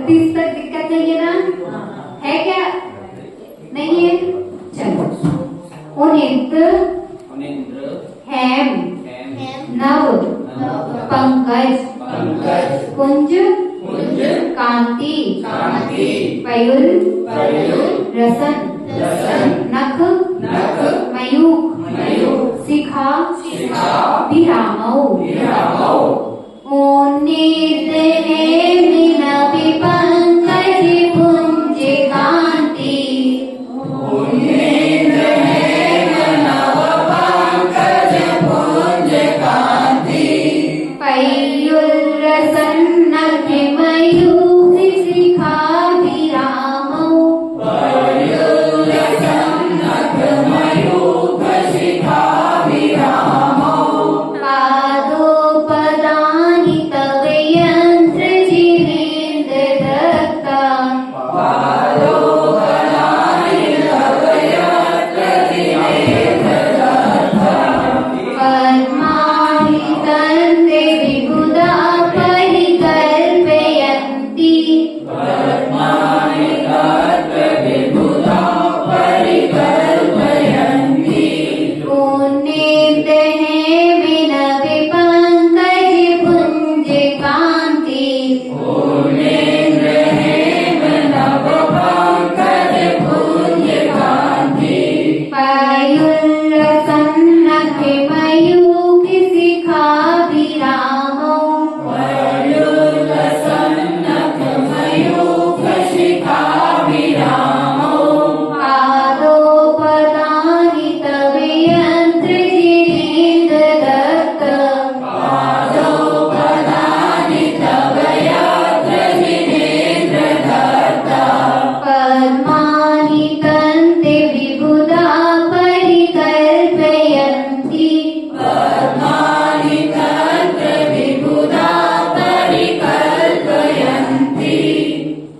32 तक दिक्कत नहीं है ना? है क्या? नहीं है? चलो। उनित्र हेम नव पंकज कुंज कांति पयुल रसन नख मयूख शिखा विरामौ पंकज पुंज कांति पयुल रसन नख मयूख शिखा विरामौ पादोपदानि तव यंत्र जिनेन्द्र दत्ता पद्मानि तन्ते विबुधा परिकल्पयन्ति विनवि पंकज पुंज कांति पयुल रसन नख मयूख शिखा विरामौ पादोपदानि तव यंत्र जिनेन्द्र दत्त पद्मानि तन्ते विबुधा परिकल्पयन्ति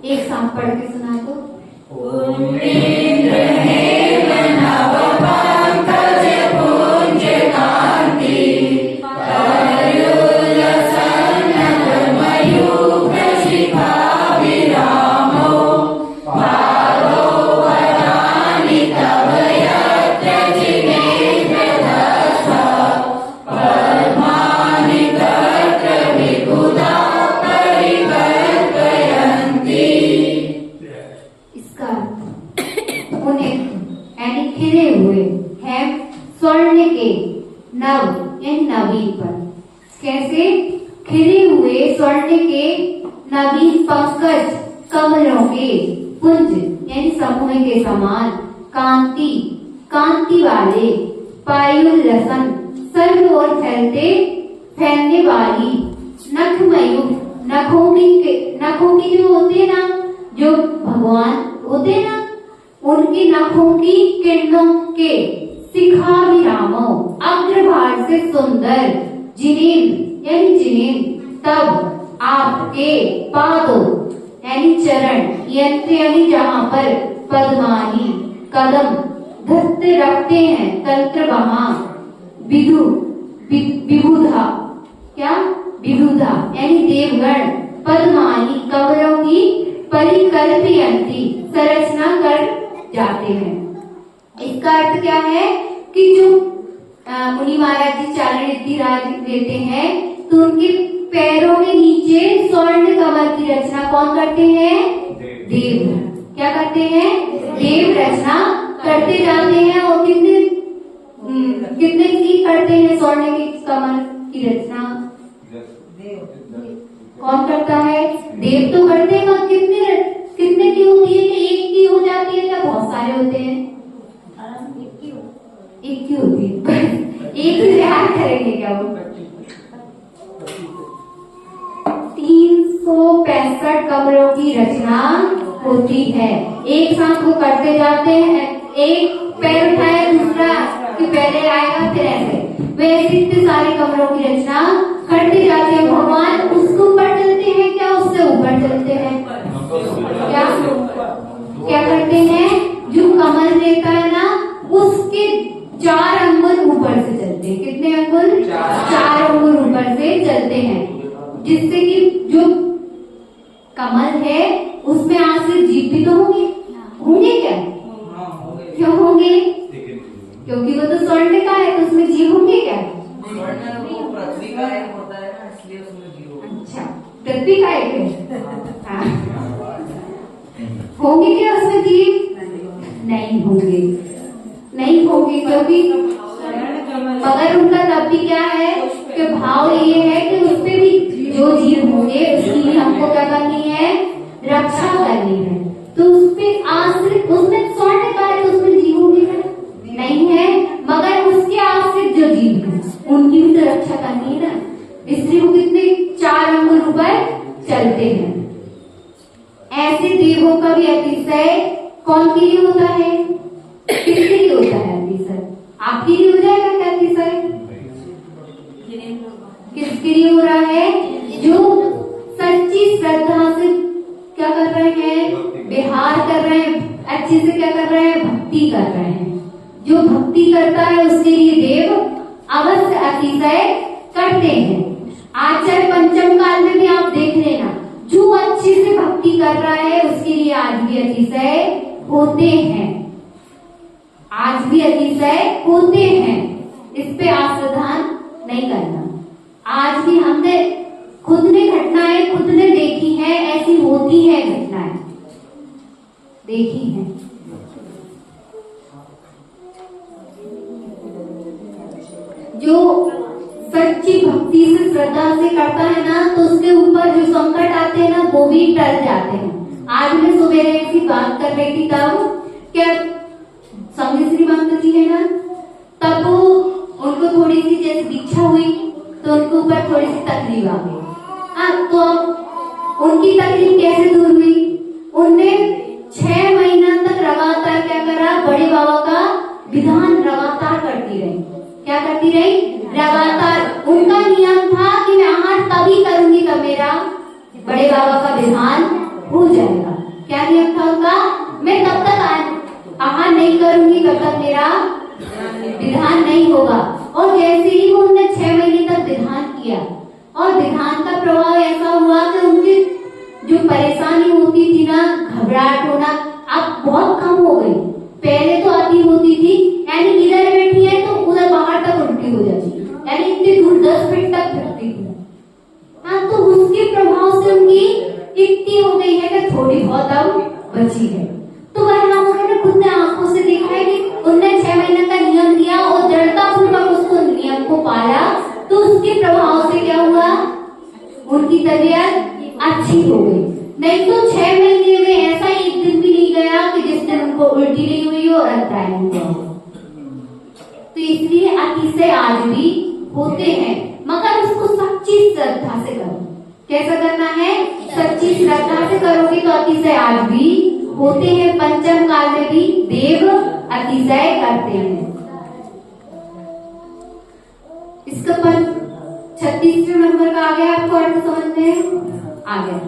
एक साथ पढ़ के सुना दो। इसका उन्हें यानी खिले हुए है स्वर्ण के नव यानी नवीन कैसे खिले हुए स्वर्ण के नवीन पंकज कमलों के पुंज यानी समूह के समान कांति कांति वाले पायुल रसन सर्व ओर फैलने वाली नखमयूख नखों की जो होते हैं ना, जो भगवान होते हैं ना, उनकी नखों की किरणों के शिखा विरामो अग्रभाग से सुंदर जिनेन तब आपके पादों यानी चरण यंत्र यानी जहाँ पर पद्मानी कदम धत्ते रखते हैं तंत्र वहां विबुधा क्या विबुधा यानी देवगण पद्मानी कमलों की परिकल्पयन्ति संरचना कर जाते हैं। इसका अर्थ क्या है कि जो मुनि महाराज जी चारण रिद्धि राज देते हैं तो उनके पैरों के नीचे स्वर्ण कमल की रचना कौन करते हैं? देव। क्या करते हैं? देव रचना करते जाते हैं। और कितने की करते हैं स्वर्ण के कमल की रचना? कौन करता है? देव तो करते हैं। और कितने की होती है? कि एक की हो जाती है या बहुत सारे होते हैं? एक की होती है। एक ही याद करेंगे क्या वो? 365 कमलों की रचना होती है। एक साथ वो करते जाते हैं। एक पैर उठाया दूसरा कि पहले आएगा फिर ऐसे वैसे इतने सारे कमलों की रचना करते जाते हैं। भगवान उसके ऊपर चलते हैं क्या? उससे ऊपर चलते हैं क्या करते हैं? जो कमल रहता है ना उसके 4 अंगुल ऊपर से चलते हैं। कितने अंगुल? 4 अंगुल ऊपर से चलते हैं, जिससे कि जो कमल है उसमें आश्रित जीव भी तो होंगे क्या? क्यों होंगे? क्योंकि वो तो स्वर्ण का है, तो उसमें जीव होंगे क्या? पृथ्वी का एक होता है ना, इसलिए उसमें जीव। अच्छा, पृथ्वी का एक है। हाँ। होंगे क्या उसमें जीव? नहीं होंगे, नहीं होंगे, क्योंकि मगर उनका तब भी क्या है कि भाव ये है कि उसपे भी जो जीव होंगे उसकी भी हमको क्या करनी है? रक्षा करनी है। तो उसपे आश्रित, उसमें स्वर्ण का है तो उसमें जीव होंगे क्या? नहीं है, मगर उसके आश्रित जो जीव है उनकी भी तो रक्षा करनी है ना, इसलिए वो कितने 4 अंगुल ऊपर चलते हैं। ऐसे देवों का भी अतिशय कौन के लिए होता है? किसके लिए होता है अतिशय? आपके लिए हो जाएगा क्या अतिशय? किसके लिए हो रहा है? जो सच्ची श्रद्धा से क्या कर रहे हैं? विहार कर रहे हैं, अच्छे से क्या कर रहे हैं? भक्ति कर रहे हैं। जो भक्ति करता है उसके लिए देव अवश्य अतिशय करते हैं। आचार्य पंचम काल में भी आप देख लेना, जो अच्छे से भक्ति कर रहा है उसके लिए आज भी अतिशय होते हैं, आज भी अतिशय होते हैं। इस पे असावधान नहीं करना। आज भी हमने खुद ने घटनाएं खुद ने देखी हैं, ऐसी होती है घटनाएं देखी हैं। जो सच्ची भक्ति से श्रद्धा से करता है ना, तो उसके ऊपर जो संकट आते हैं ना वो भी टल जाते हैं। आज मैं सुबह ऐसी बात कर रही थी, तब क्या स्वामी श्री महंत जी है ना, तब उनको थोड़ी सी जैसे दीक्षा हुई तो उनके ऊपर थोड़ी सी तकलीफ आ गई। हाँ, तो उनकी तकलीफ कैसे दूर हुई? उनने 6 महीना तक लगातार क्या करा? बड़े बाबा का विधान लगातार करती रही। क्या करती रही? लगातार। उनका नियम था कि मैं आहार तभी करूंगी जब मेरा बड़े बाबा का विधान हो जाएगा। क्या नियम था उनका? मैं तब तक आहार नहीं करूंगी जब तक मेरा विधान नहीं होगा। और जैसे ही उन्होंने 6 महीने तक विधान किया और विधान का प्रभाव ऐसा हुआ कि उनकी जो परेशानी होती थी ना, घबराहट होना, अब बहुत कम हो गई। पहले तो अति होती थी, यानी इधर बैठी है तो उधर बाहर तक उल्टी हो जाती, यानी इतनी दूर 10 फीट तक फिरती थी। हाँ, तो उसके प्रभाव से उनकी इतनी हो गई है कि थोड़ी बहुत अब बची है। तो वह हम उन्होंने खुद ने आंखों से देखा है कि उनने 6 महीने का नियम दिया और दृढ़ता पूर्वक उसको नियम को पाला, तो उसके प्रभाव से क्या हुआ? उनकी तबीयत अच्छी हो गई। नहीं तो 6 महीने में ऐसा एक दिन भी नहीं गया कि जिस दिन उनको उल्टी नहीं हुई और अंतराय नहीं हुआ। तो इसलिए अतिशय आज भी होते हैं, मगर उसको सच्ची श्रद्धा से करो। कैसा करना है? सच्ची श्रद्धा से करोगे तो अतिशय आज भी होते हैं। पंचम काल में भी देव अतिशय करते हैं। इसका 36वें नंबर का आ गया, आपको अर्थ समझ में आ गया।